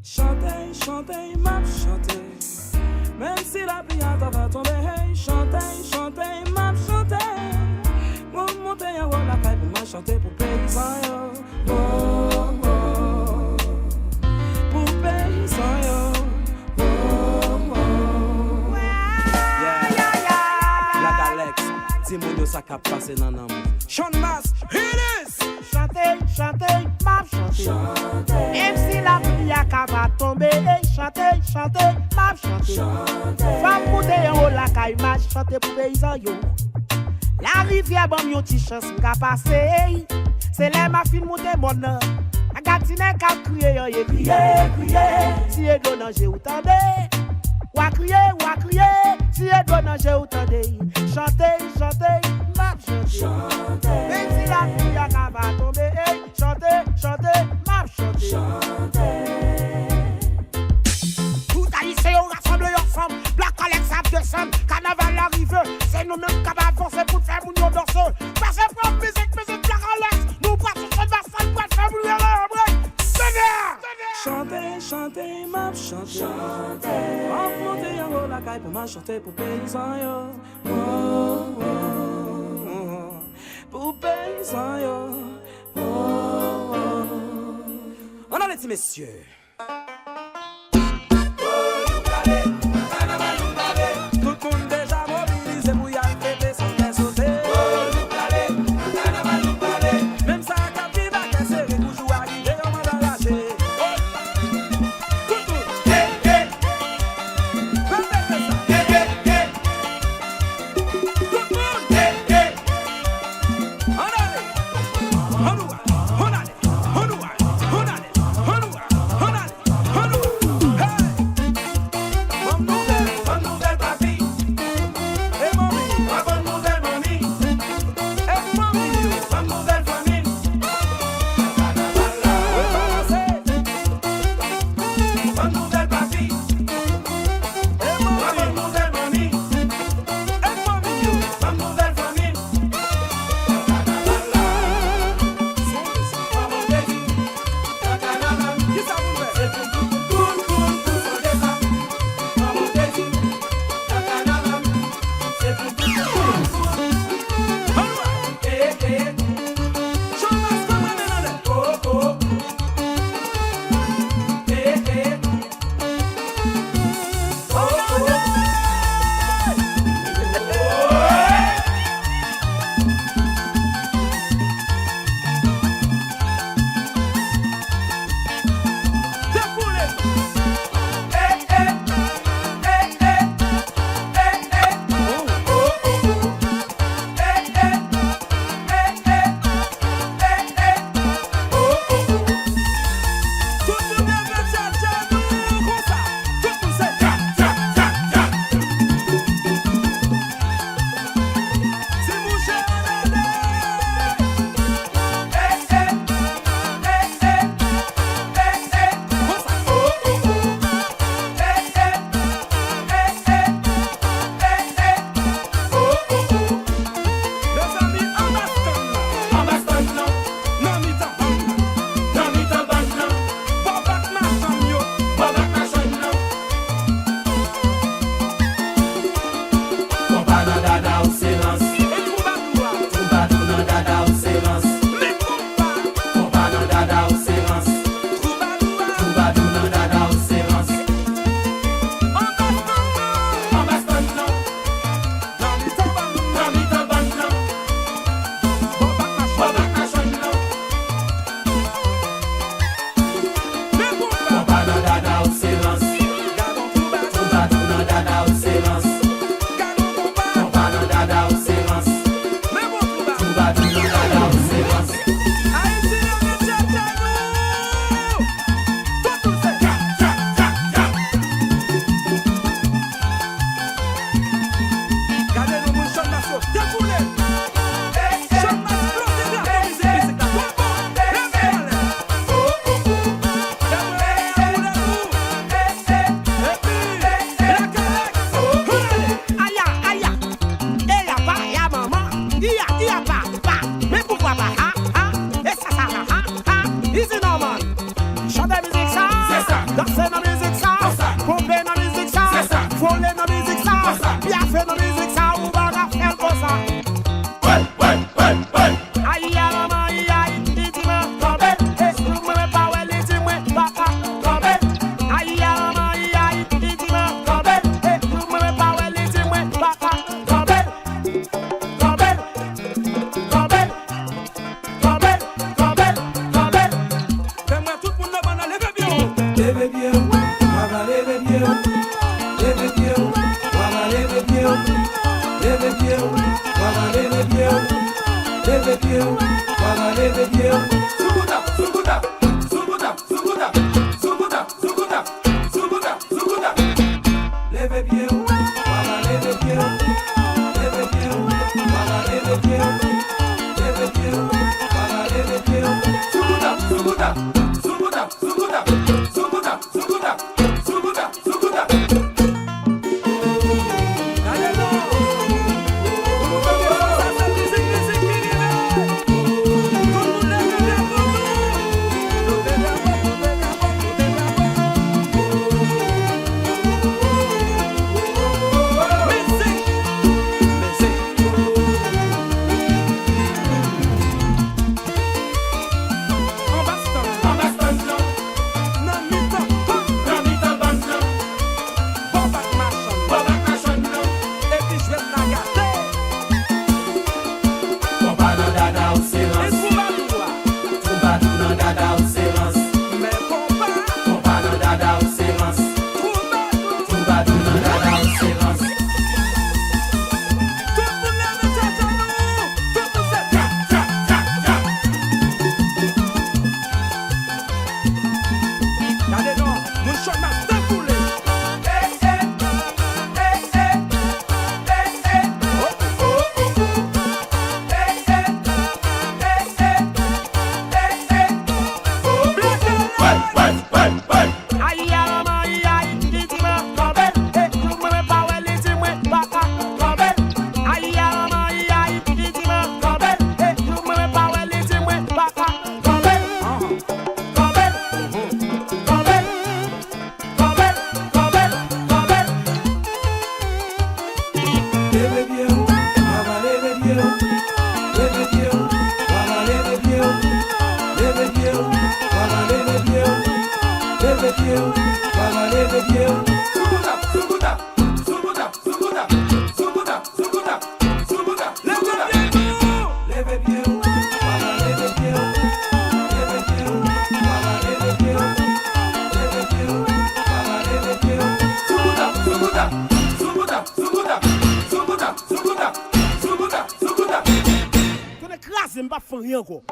Chantez, chantez, m'a chanté. Même si la pluie va tomber, chantez, chantez, m'a chanté. Mon monter en haut la caille pour m'a chanter pour paysan yo. Oh, oh. Pour paysan yo. Oh, oh. Yeah. La Galex, dis-moi de ça qui a passé dans l'amour. Sean Mas, hit this! Chantez, chantez, m'a chanté. Même si la pluie va tomber, chantez, chantez, m'a chanté. Femme monter en haut la caille, m'a chanté pour paysan yo. La rivière bon yon ti chance m'ka passer. C'est là ma fille monter mon nom. A gatine ka crier yo crier. Si e do nanger ou tande. Wa crier, si e do nanger ou tande. Chantez, chantez, m'a chanté. Même si la pluie va tomber, chantez, chantez, m'a chanté. Tout haïtien on rassemble ensemble. Black Alex a descend, carnaval arrive. C'est nous-mêmes qui avons avancé pour faire mon nom danser. Parce que pour musique Black Alex, nous passons sur la salle pour faire mon nom. Chantez, chantez, m'a chanté. En monter en haut la caille pour m'a chanter pour paysan yo. Oh, oh, oh. Pour paysan yo. Oh, oh. On a les petits messieurs. levez pied, voilà levez pied. Zuguda, zuguda, zuguda, zuguda, zuguda, zuguda, zuguda, zuguda. Levez pied, voilà levez pied, levez pied, voilà levez pied, levez pied, voilà levez pied. Zuguda, zuguda, zuguda, zuguda, zuguda, zuguda, zuguda, zuguda. Pas rien quoi.